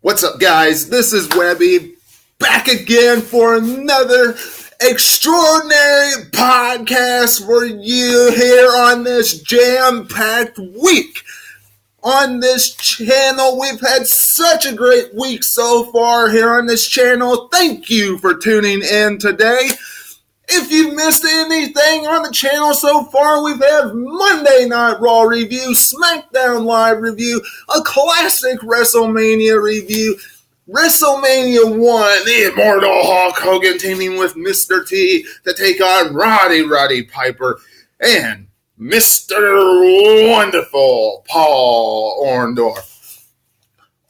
What's up, guys? This is Webby, back again for another extraordinary podcast for you here on this jam-packed week. On this channel, we've had such a great week so far here on this channel. Thank you for tuning in today. If you missed anything on the channel so far, we've had Monday Night Raw review, SmackDown Live review, a classic WrestleMania review, WrestleMania 1, the Immortal Hulk Hogan teaming with Mr. T to take on Roddy Piper, and Mr. Wonderful Paul Orndorff.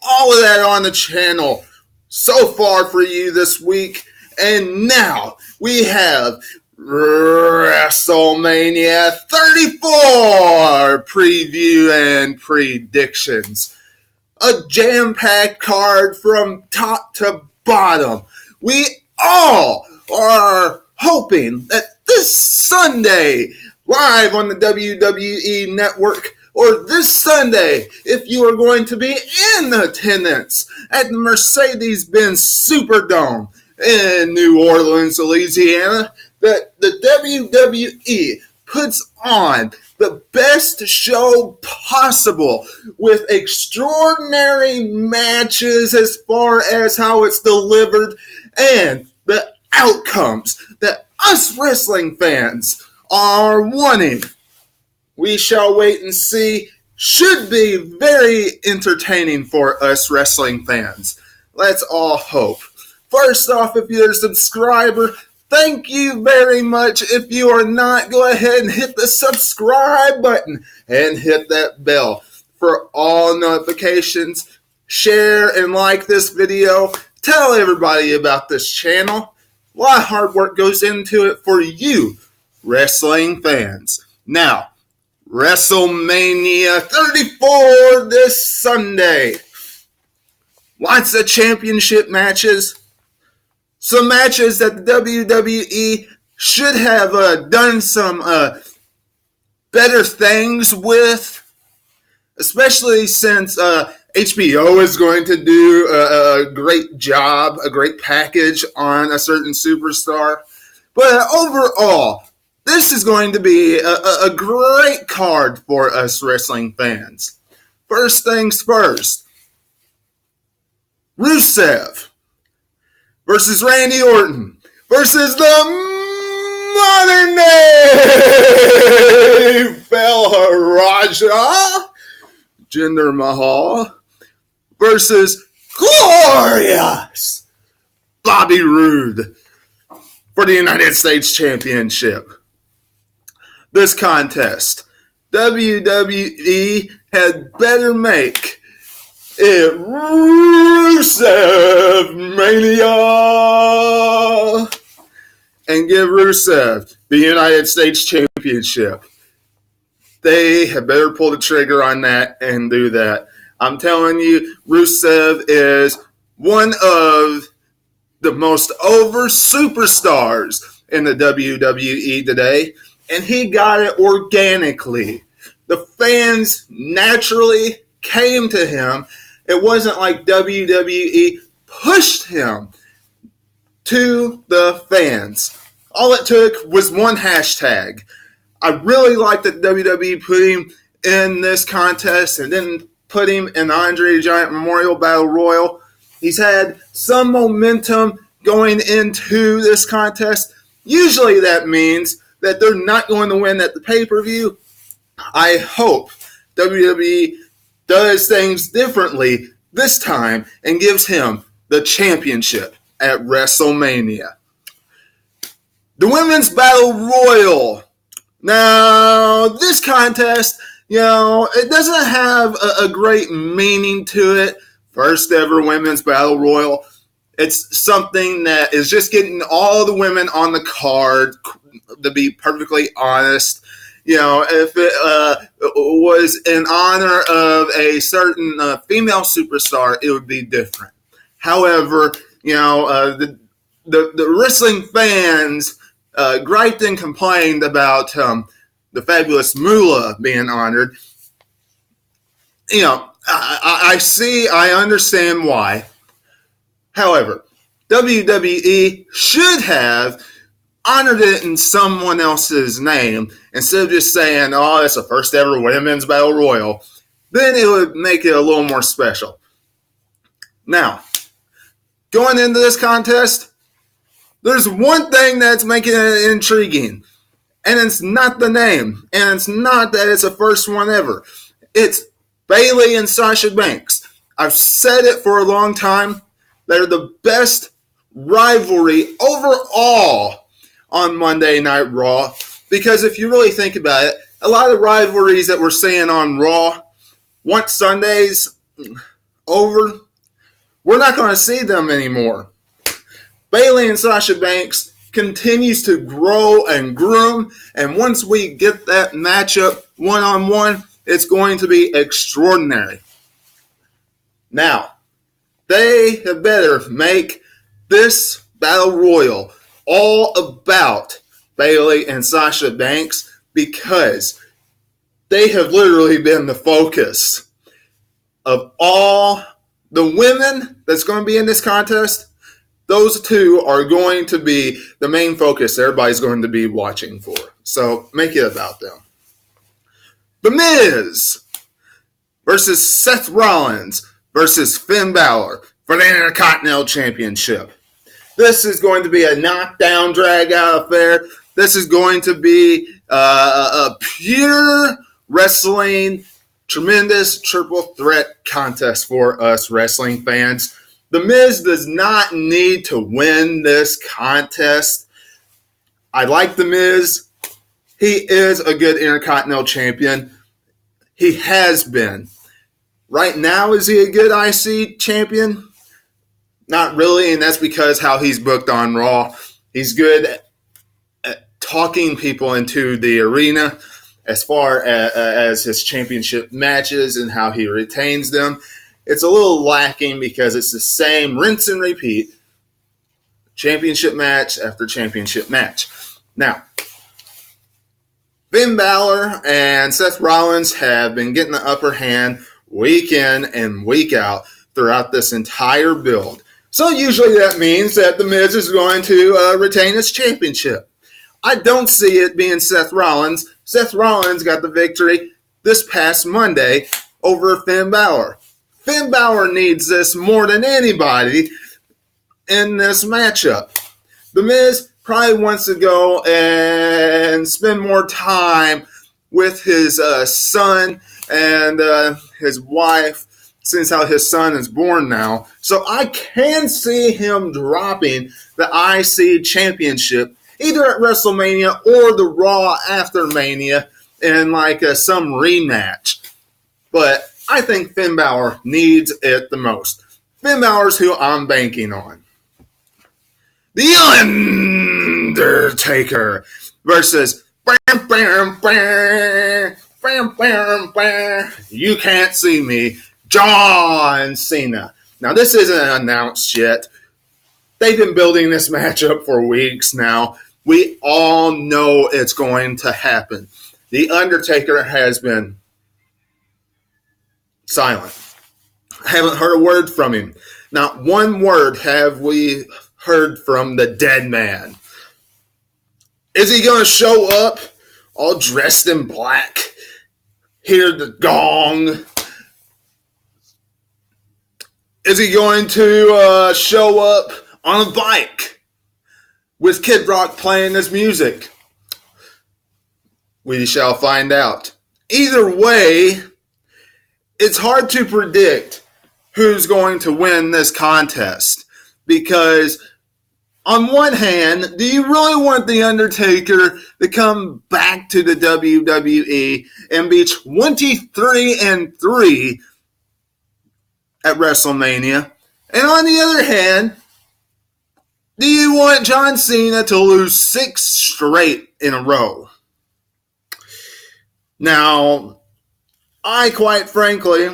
All of that on the channel so far for you this week. And now we have WrestleMania 34 preview and predictions. A jam-packed card from top to bottom. We all are hoping that this Sunday, live on the WWE Network, or this Sunday, if you are going to be in attendance at the Mercedes-Benz Superdome in New Orleans, Louisiana, that the WWE puts on the best show possible with extraordinary matches as far as how it's delivered and the outcomes that us wrestling fans are wanting. We shall wait and see. Should be very entertaining for us wrestling fans. Let's all hope. First off, if you're a subscriber, thank you very much. If you are not, go ahead and hit the subscribe button and hit that bell for all notifications. Share and like this video. Tell everybody about this channel. A lot of hard work goes into it for you, wrestling fans. Now, WrestleMania 34 this Sunday. Lots of championship matches. Some matches that the WWE should have done some better things with, especially since HBO is going to do a great job, a great package on a certain superstar. But overall, this is going to be a great card for us wrestling fans. First things first, Rusev versus Randy Orton versus the modern day Bella Raja, Jinder Mahal versus glorious Bobby Roode for the United States Championship. This contest, WWE had better make it Rusev Mania and give Rusev the United States Championship. They had better pull the trigger on that and do that. I'm telling you, Rusev is one of the most over superstars in the WWE today, and he got it organically. The fans naturally came to him. It wasn't like WWE pushed him to the fans. All it took was one hashtag. I really like that WWE put him in this contest and then put him in the Andre the Giant Memorial Battle Royal. He's had some momentum going into this contest. Usually that means that they're not going to win at the pay-per-view. I hope WWE does things differently this time and gives him the championship at WrestleMania. The Women's Battle Royal. Now, this contest, it doesn't have a great meaning to it. First ever Women's Battle Royal. It's something that is just getting all the women on the card, to be perfectly honest. If it was in honor of a certain female superstar, it would be different. However, the wrestling fans griped and complained about the fabulous Moolah being honored. I understand why. However, WWE should have honored it in someone else's name instead of just saying, oh, it's the first ever women's battle royal. Then it would make it a little more special. Now, going into this contest, there's one thing that's making it intriguing, and it's not the name, and it's not that it's the first one ever. It's Bayley and Sasha Banks. I've said it for a long time. They're the best rivalry overall on Monday Night Raw, because if you really think about it, a lot of rivalries that we're seeing on Raw, once Sunday's over, we're not going to see them anymore. Bayley and Sasha Banks continues to grow and groom, and once we get that matchup one-on-one, it's going to be extraordinary. Now, they had better make this Battle Royal all about Bayley and Sasha Banks, because they have literally been the focus of all the women that's going to be in this contest. Those two are going to be the main focus everybody's going to be watching for. So make it about them. The Miz versus Seth Rollins versus Finn Balor for the Intercontinental Championship. This is going to be a knockdown, drag-out affair. This is going to be a pure wrestling, tremendous triple threat contest for us wrestling fans. The Miz does not need to win this contest. I like The Miz. He is a good Intercontinental Champion. He has been. Right now, is he a good IC champion? Not really, and that's because how he's booked on Raw. He's good at talking people into the arena as far as his championship matches and how he retains them. It's a little lacking because it's the same rinse and repeat, championship match after championship match. Now, Finn Balor and Seth Rollins have been getting the upper hand week in and week out throughout this entire build. So usually that means that The Miz is going to retain his championship. I don't see it being Seth Rollins. Seth Rollins got the victory this past Monday over Finn Balor. Finn Balor needs this more than anybody in this matchup. The Miz probably wants to go and spend more time with his son and his wife, since how his son is born now. So I can see him dropping the IC championship either at WrestleMania or the Raw after Mania in like some rematch. But I think Finn Balor needs it the most. Finn Balor's who I'm banking on. The Undertaker versus You Can't See Me, John Cena. Now, this isn't announced yet. They've been building this matchup for weeks now. We all know it's going to happen. The Undertaker has been silent. I haven't heard a word from him. Not one word have we heard from the dead man. Is he going to show up all dressed in black? Hear the gong? Is he going to show up on a bike with Kid Rock playing his music? We shall find out. Either way, it's hard to predict who's going to win this contest, because on one hand, do you really want The Undertaker to come back to the WWE and be 23-3 at WrestleMania? And on the other hand, do you want John Cena to lose 6 straight in a row? Now, I quite frankly,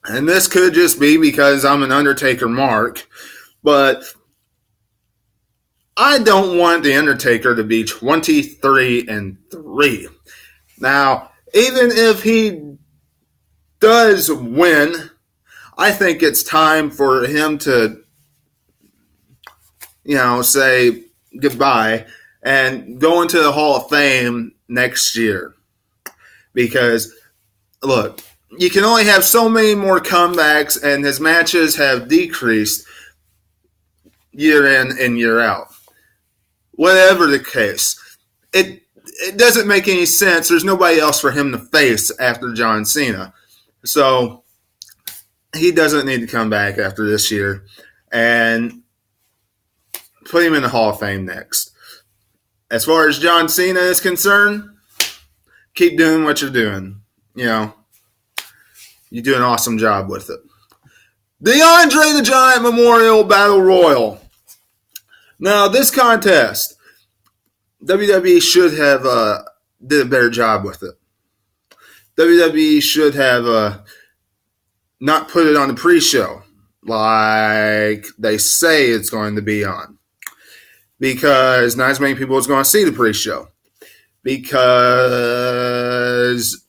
and this could just be because I'm an Undertaker mark, but I don't want The Undertaker to be 23-3. Now, even if he does win, I think it's time for him to, say goodbye and go into the Hall of Fame next year. Because, look, you can only have so many more comebacks, and his matches have decreased year in and year out. Whatever the case, it doesn't make any sense. There's nobody else for him to face after John Cena. So he doesn't need to come back after this year, and put him in the Hall of Fame next. As far as John Cena is concerned, keep doing what you're doing. You do an awesome job with it. The Andre the Giant Memorial Battle Royal. Now, this contest, WWE should have did a better job with it. WWE should have not put it on the pre-show like they say it's going to be on. Because not as many people is going to see the pre-show. Because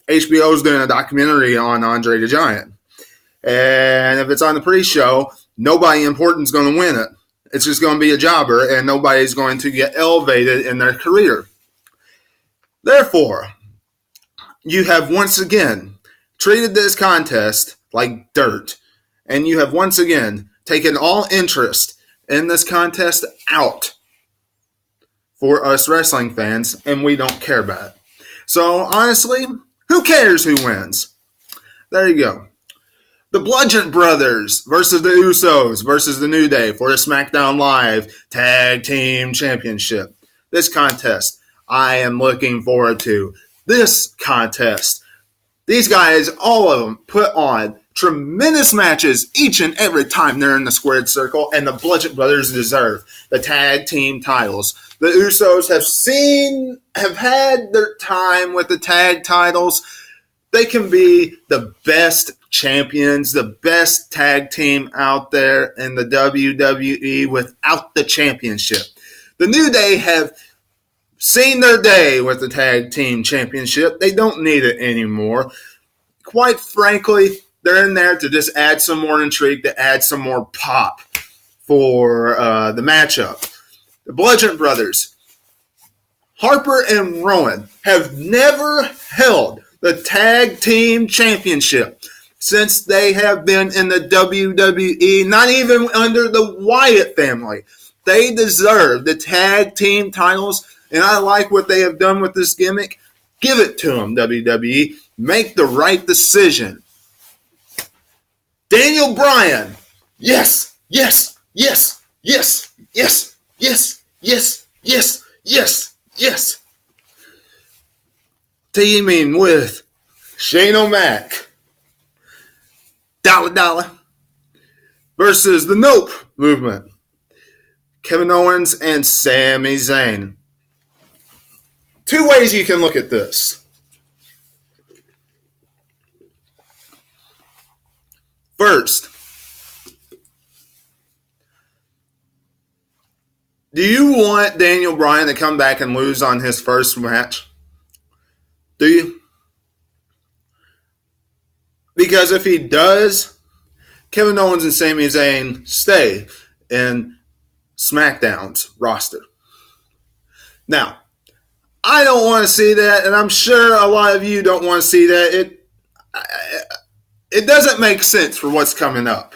HBO is doing a documentary on Andre the Giant. And if it's on the pre-show, nobody important is going to win it. It's just going to be a jobber, and nobody's going to get elevated in their career. Therefore, you have once again treated this contest like dirt. And you have once again taken all interest in this contest out for us wrestling fans, and we don't care about it. So, honestly, who cares who wins? There you go. The Bludgeon Brothers versus the Usos versus the New Day for the SmackDown Live Tag Team Championship. This contest I am looking forward to. This contest. These guys, all of them, put on tremendous matches each and every time they're in the squared circle, and the Bludgeon Brothers deserve the tag team titles. The Usos have had their time with the tag titles. They can be the best champions, the best tag team out there in the WWE without the championship. The New Day have seen their day with the tag team championship. They don't need it anymore. Quite frankly, they're in there to just add some more intrigue, to add some more pop for the matchup. The Bludgeon Brothers, Harper and Rowan, have never held the tag team championship since they have been in the WWE, not even under the Wyatt family. They deserve the tag team titles, and I like what they have done with this gimmick. Give it to them, WWE. Make the right decision. Daniel Bryan. Yes, yes, yes, yes, yes, yes, yes, yes, yes, yes. Teaming with Shane O'Mac, Dollar versus the Nope Movement, Kevin Owens and Sami Zayn. Two ways you can look at this. First, do you want Daniel Bryan to come back and lose on his first match? Do you? Because if he does, Kevin Owens and Sami Zayn stay in SmackDown's roster. Now, I don't want to see that, and I'm sure a lot of you don't want to see that. It doesn't make sense for what's coming up.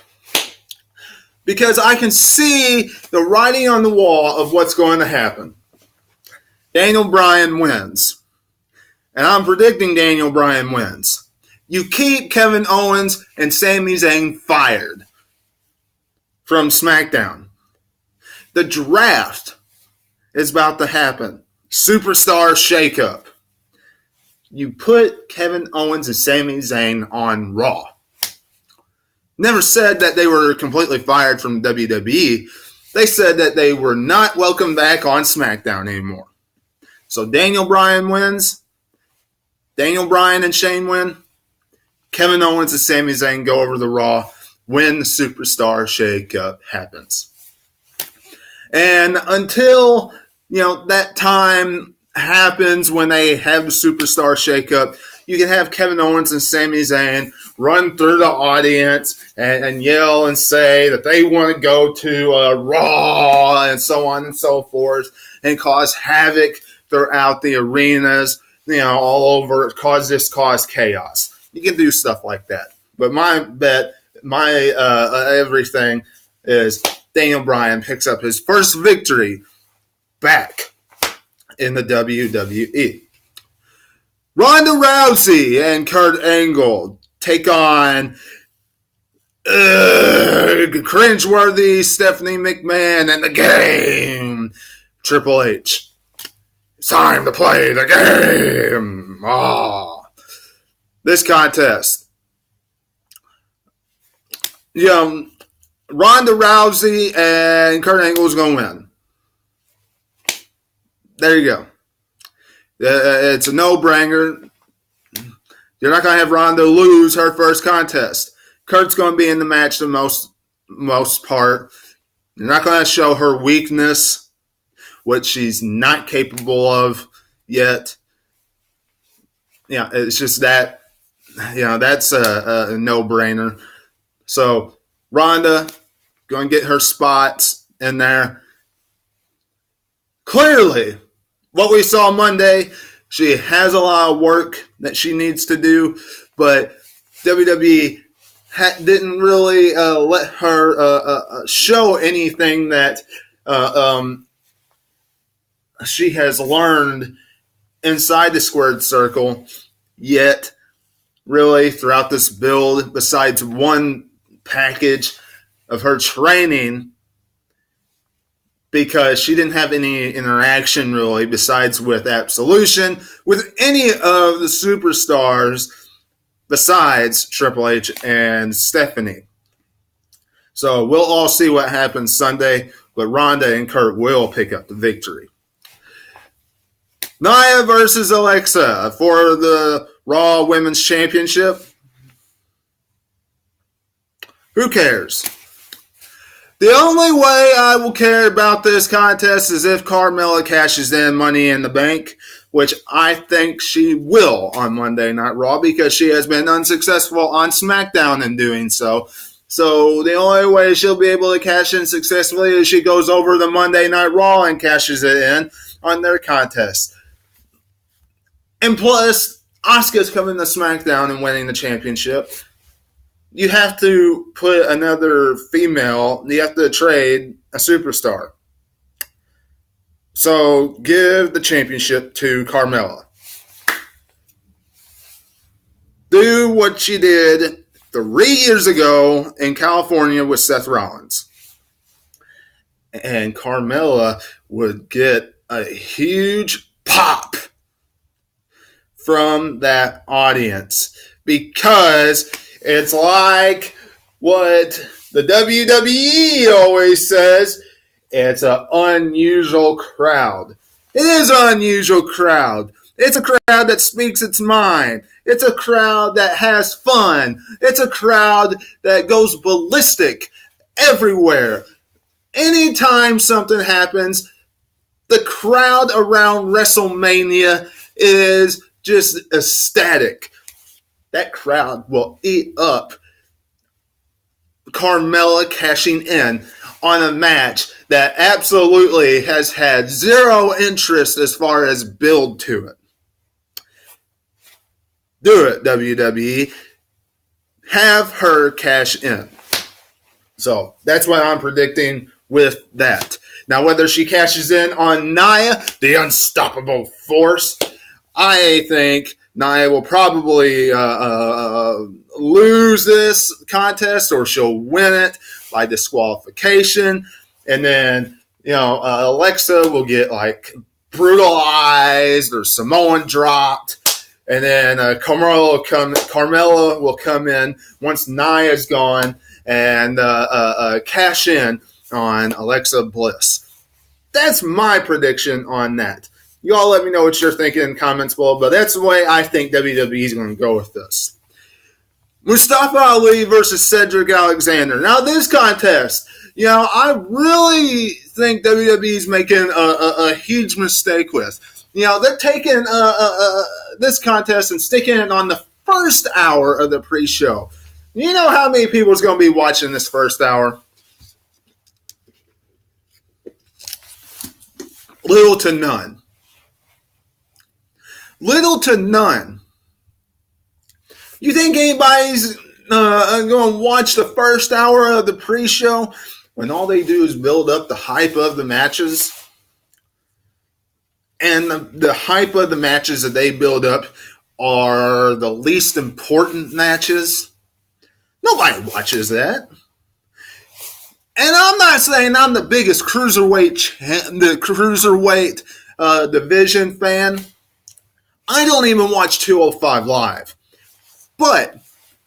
Because I can see the writing on the wall of what's going to happen. Daniel Bryan wins. And I'm predicting Daniel Bryan wins. You keep Kevin Owens and Sami Zayn fired from SmackDown. The draft is about to happen. Superstar shakeup. You put Kevin Owens and Sami Zayn on Raw. Never said that they were completely fired from WWE. They said that they were not welcome back on SmackDown anymore. So Daniel Bryan wins. Daniel Bryan and Shane win. Kevin Owens and Sami Zayn go over the Raw when the Superstar shakeup happens. And until that time happens when they have the Superstar shakeup, you can have Kevin Owens and Sami Zayn run through the audience and yell and say that they want to go to Raw and so on and so forth and cause havoc throughout the arenas, all over, cause chaos. You can do stuff like that. But my bet, everything is Daniel Bryan picks up his first victory back in the WWE. Ronda Rousey and Kurt Angle take on cringeworthy Stephanie McMahon and the game, Triple H. It's time to play the game. This contest. Ronda Rousey and Kurt Angle is going to win. There you go. It's a no-brainer. You're not going to have Ronda lose her first contest. Kurt's going to be in the match the most part. You're not going to show her weakness, what she's not capable of yet. It's just that, that's a no-brainer. So, Ronda going to get her spots in there. Clearly, what we saw Monday, she has a lot of work that she needs to do, but WWE didn't really let her show anything that she has learned inside the squared circle yet, really, throughout this build, besides one package of her training, because she didn't have any interaction really besides with Absolution with any of the superstars besides Triple H and Stephanie. So we'll all see what happens Sunday, but Ronda and Kurt will pick up the victory. Nia versus Alexa for the Raw Women's Championship. Who cares? The only way I will care about this contest is if Carmella cashes in Money in the Bank, which I think she will on Monday Night Raw because she has been unsuccessful on SmackDown in doing so. So the only way she'll be able to cash in successfully is she goes over to Monday Night Raw and cashes it in on their contest. And plus, Asuka's coming to SmackDown and winning the championship. You have to put another female, you have to trade a superstar. So give the championship to Carmella. Do what she did 3 years ago in California with Seth Rollins. And Carmella would get a huge pop from that audience because it's like what the WWE always says, it's an unusual crowd. It is an unusual crowd. It's a crowd that speaks its mind. It's a crowd that has fun. It's a crowd that goes ballistic everywhere. Anytime something happens, the crowd around WrestleMania is just ecstatic. That crowd will eat up Carmella cashing in on a match that absolutely has had zero interest as far as build to it. Do it, WWE. Have her cash in. So that's what I'm predicting with that. Now, whether she cashes in on Nia, the unstoppable force, I think Nia will probably lose this contest, or she'll win it by disqualification. And then, Alexa will get like brutalized or Samoan dropped. And then Carmella will come in once Nia's gone and cash in on Alexa Bliss. That's my prediction on that. You all let me know what you're thinking in the comments below, but that's the way I think WWE is going to go with this. Mustafa Ali versus Cedric Alexander. Now, this contest, I really think WWE is making a huge mistake with. They're taking this contest and sticking it on the first hour of the pre-show. You know how many people is going to be watching this first hour? Little to none. Little to none. You think anybody's going to watch the first hour of the pre-show when all they do is build up the hype of the matches? And the hype of the matches that they build up are the least important matches. Nobody watches that. And I'm not saying I'm the biggest cruiserweight division fan. I don't even watch 205 Live. But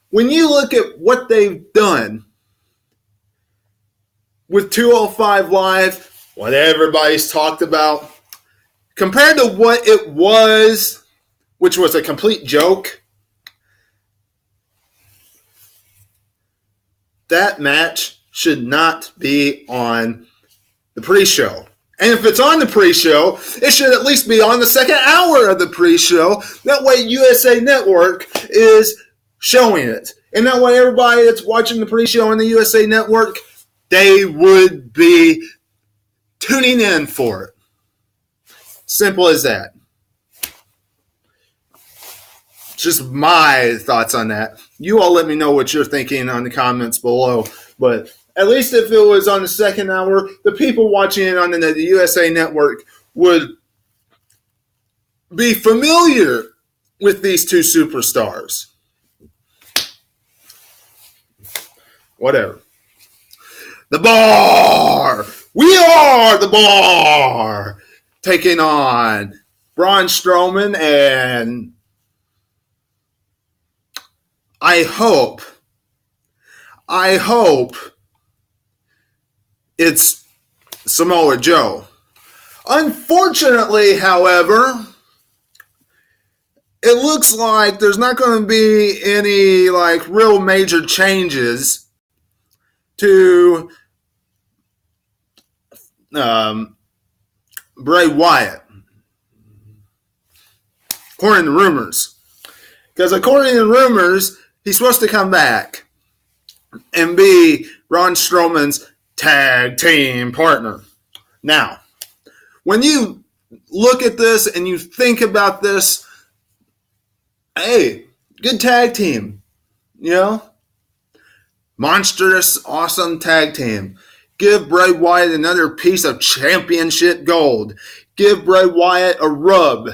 when you look at what they've done with 205 Live, what everybody's talked about, compared to what it was, which was a complete joke, that match should not be on the pre-show. And if it's on the pre-show, it should at least be on the second hour of the pre-show. That way USA Network is showing it. And that way everybody that's watching the pre-show on the USA Network, they would be tuning in for it. Simple as that. Just my thoughts on that. You all let me know what you're thinking on the comments below. But at least if it was on the second hour, the people watching it on the USA Network would be familiar with these two superstars. Whatever. The Bar! We are the Bar! Taking on Braun Strowman, and I hope it's Samoa Joe. Unfortunately, however, it looks like there's not going to be any real major changes to Bray Wyatt, according to rumors. Because according to rumors, he's supposed to come back and be Braun Strowman's tag team partner. Now, when you look at this and you think about this, hey, good tag team. Monstrous, awesome tag team. Give Bray Wyatt another piece of championship gold. Give Bray Wyatt a rub.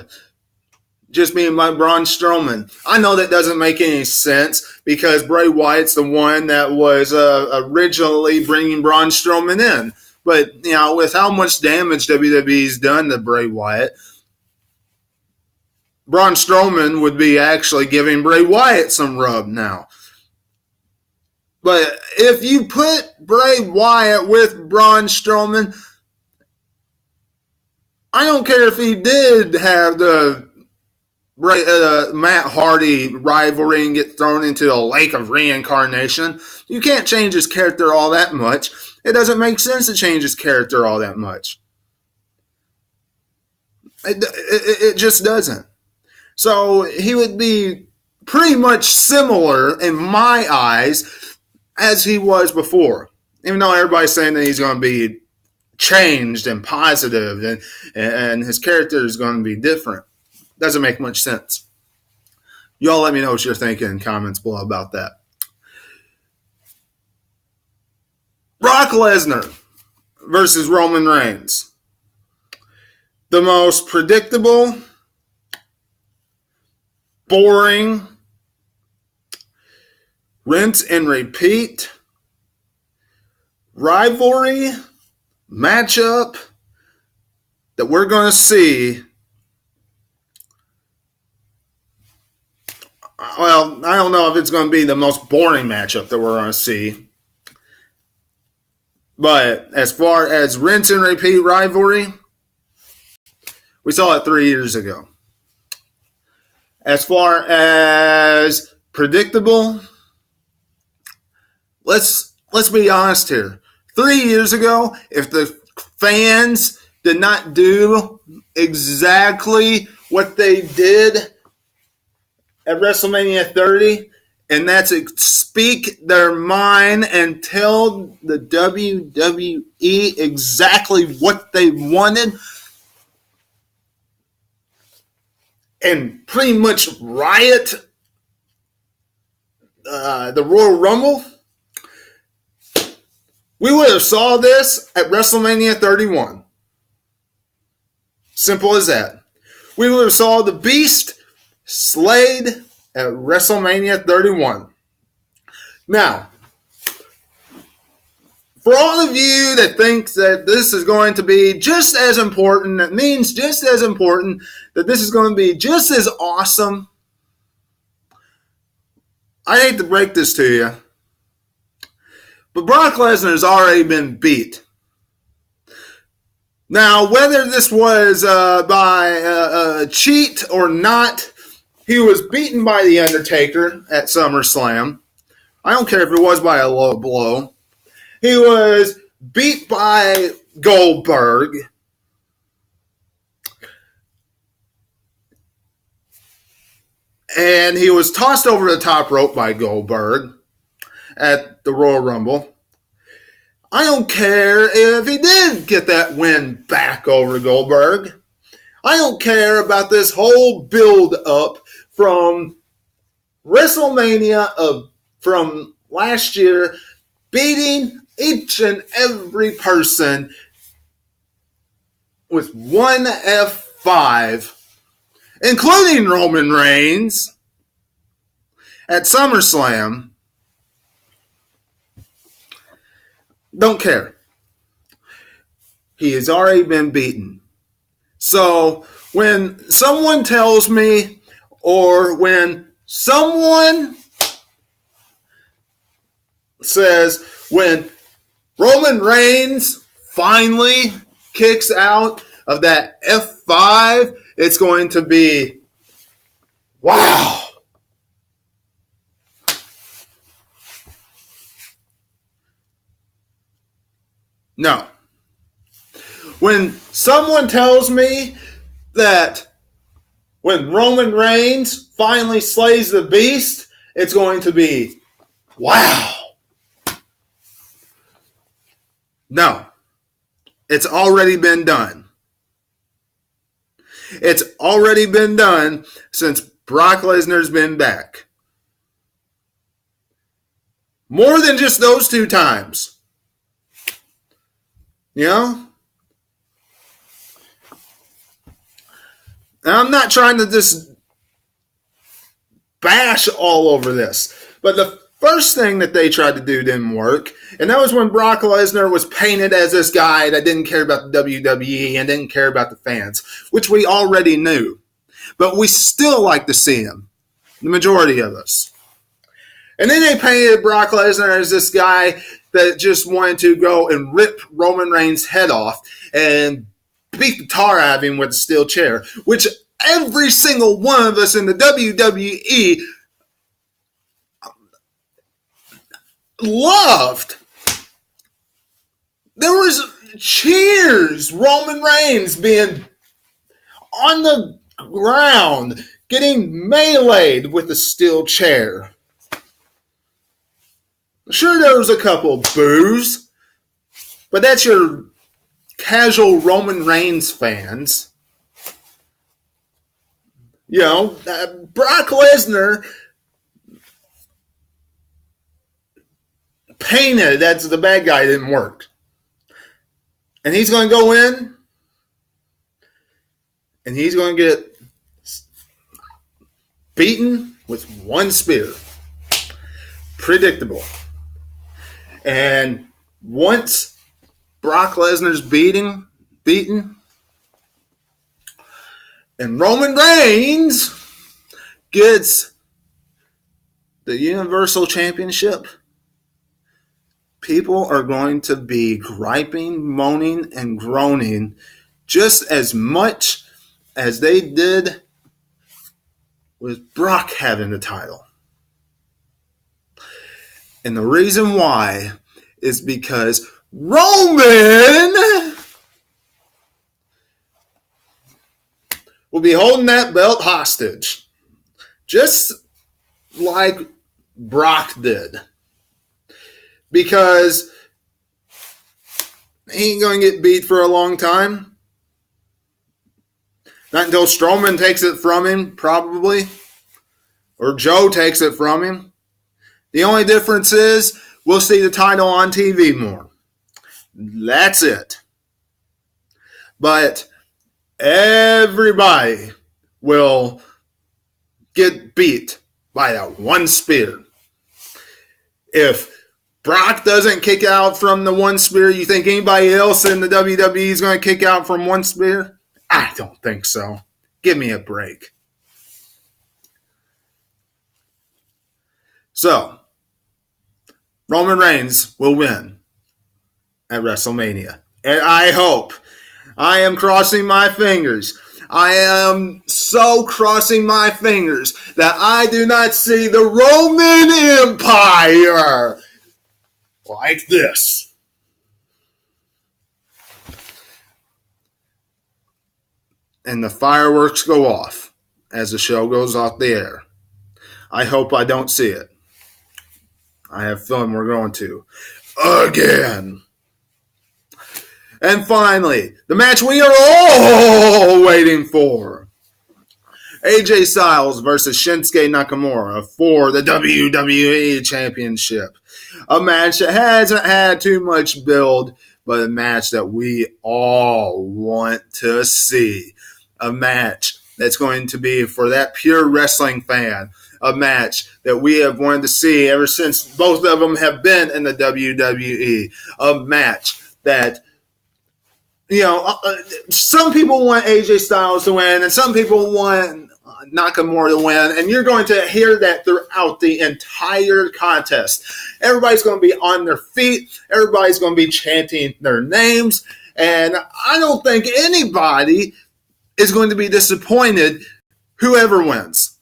Just being like Braun Strowman. I know that doesn't make any sense because Bray Wyatt's the one that was originally bringing Braun Strowman in. But, with how much damage WWE's done to Bray Wyatt, Braun Strowman would be actually giving Bray Wyatt some rub now. But if you put Bray Wyatt with Braun Strowman, I don't care if he did have the Matt Hardy rivalry and get thrown into a lake of reincarnation. You can't change his character all that much. It doesn't make sense to change his character all that much. It just doesn't. So he would be pretty much similar in my eyes as he was before. Even though everybody's saying that he's going to be changed and positive and his character is going to be different. Doesn't make much sense. Y'all let me know what you're thinking in comments below about that. Brock Lesnar versus Roman Reigns. The most predictable, boring, rinse and repeat rivalry matchup that we're going to see. Well, I don't know if it's going to be the most boring matchup that we're going to see. But as far as rinse and repeat rivalry, we saw it 3 years ago. As far as predictable, let's be honest here. 3 years ago, if the fans did not do exactly what they did at WrestleMania 30, and that's speak their mind and tell the WWE exactly what they wanted and pretty much riot the Royal Rumble. We would have saw this at WrestleMania 31. Simple as that. We would have saw the Beast slayed at WrestleMania 31. Now, for all of you that think that this is going to be just as important, that means just as important, that this is going to be just as awesome, I hate to break this to you, but Brock Lesnar has already been beat. Now, whether this was by a cheat or not, he was beaten by The Undertaker at SummerSlam. I don't care if it was by a low blow. He was beat by Goldberg. And he was tossed over the top rope by Goldberg at the Royal Rumble. I don't care if he did get that win back over Goldberg. I don't care about this whole build-up from WrestleMania from last year, beating each and every person with one F5, including Roman Reigns at SummerSlam. Don't care. He has already been beaten. So when someone tells me, or when someone says, when Roman Reigns finally kicks out of that F5, it's going to be, wow. No. When someone tells me that when Roman Reigns finally slays the Beast, it's going to be, wow. No. It's already been done. It's already been done since Brock Lesnar's been back. More than just those two times. You know? And I'm not trying to just bash all over this. But the first thing that they tried to do didn't work. And that was when Brock Lesnar was painted as this guy that didn't care about the WWE and didn't care about the fans, which we already knew. But we still like to see him. The majority of us. And then they painted Brock Lesnar as this guy that just wanted to go and rip Roman Reigns' head off and beat the tar out of him with a steel chair, which every single one of us in the WWE loved. There was cheers, Roman Reigns being on the ground, getting meleeed with a steel chair. Sure, there was a couple boos, but that's your casual Roman Reigns fans. You know, Brock Lesnar painted that's the bad guy didn't work. And he's going to go in and he's going to get beaten with one spear. Predictable. And once Brock Lesnar's beaten, and Roman Reigns gets the Universal Championship, people are going to be griping, moaning, and groaning just as much as they did with Brock having the title. And the reason why is because Roman will be holding that belt hostage. Just like Brock did. Because he ain't going to get beat for a long time. Not until Strowman takes it from him, probably. Or Joe takes it from him. The only difference is we'll see the title on TV more. That's it. But everybody will get beat by that one spear. If Brock doesn't kick out from the one spear, you think anybody else in the WWE is going to kick out from one spear? I don't think so. Give me a break. So, Roman Reigns will win at WrestleMania. And I hope, I am crossing my fingers, I am so crossing my fingers that I do not see the Roman Empire like this. And the fireworks go off as the show goes off the air. I hope I don't see it. I have a feeling we're going to. Again. And finally, the match we are all waiting for. AJ Styles versus Shinsuke Nakamura for the WWE Championship. A match that hasn't had too much build, but a match that we all want to see. A match that's going to be for that pure wrestling fan. A match that we have wanted to see ever since both of them have been in the WWE. A match that, you know, some people want AJ Styles to win and some people want Nakamura to win, and you're going to hear that throughout the entire contest. Everybody's going to be on their feet. Everybody's going to be chanting their names, and I don't think anybody is going to be disappointed whoever wins.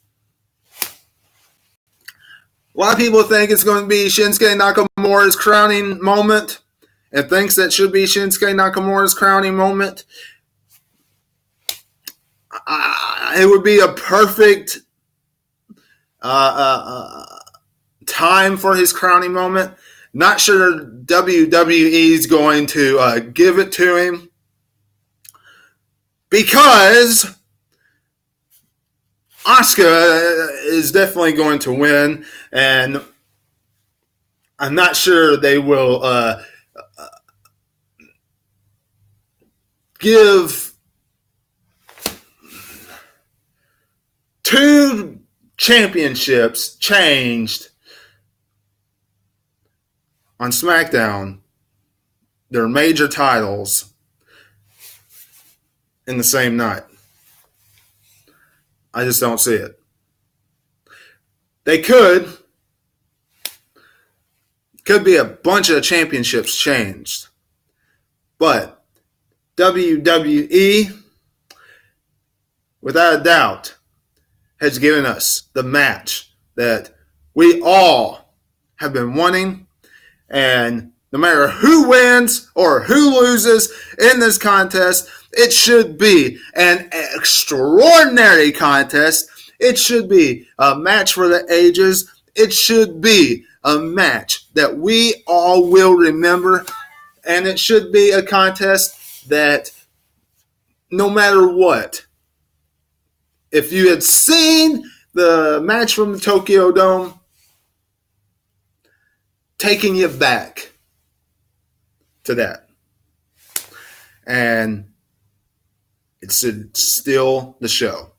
A lot of people think it's going to be Shinsuke Nakamura's crowning moment and thinks that should be Shinsuke Nakamura's crowning moment. It would be a perfect time for his crowning moment. Not sure WWE is going to give it to him because Asuka is definitely going to win, and I'm not sure they will give two championships changed on SmackDown, their major titles, in the same night. I just don't see it. They could. Could be a bunch of championships changed. But WWE, without a doubt, has given us the match that we all have been wanting. And no matter who wins or who loses in this contest, it should be an extraordinary contest. It should be a match for the ages. It should be a match that we all will remember. And it should be a contest that no matter what, if you had seen the match from the Tokyo Dome, taking you back to that. And it's still the show.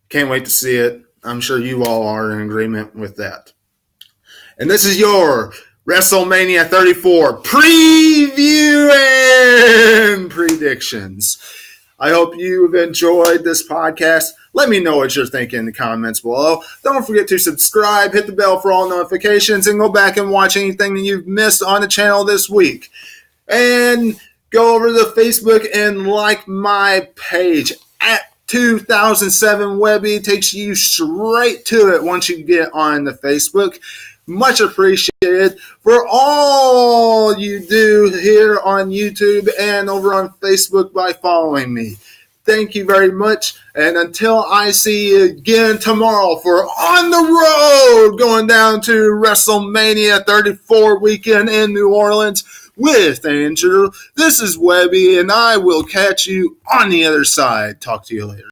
Can't wait to see it. I'm sure you all are in agreement with that. And this is your WrestleMania 34 preview and predictions. I hope you've enjoyed this podcast. Let me know what you're thinking in the comments below. Don't forget to subscribe, hit the bell for all notifications, and go back and watch anything that you've missed on the channel this week. And go over to Facebook and like my page at 2007 Webby. Takes you straight to it once you get on the Facebook. Much appreciated for all you do here on YouTube and over on Facebook by following me. Thank you very much. And until I see you again tomorrow for On the Road, going down to WrestleMania 34 weekend in New Orleans with Andrew, this is Webby, and I will catch you on the other side. Talk to you later.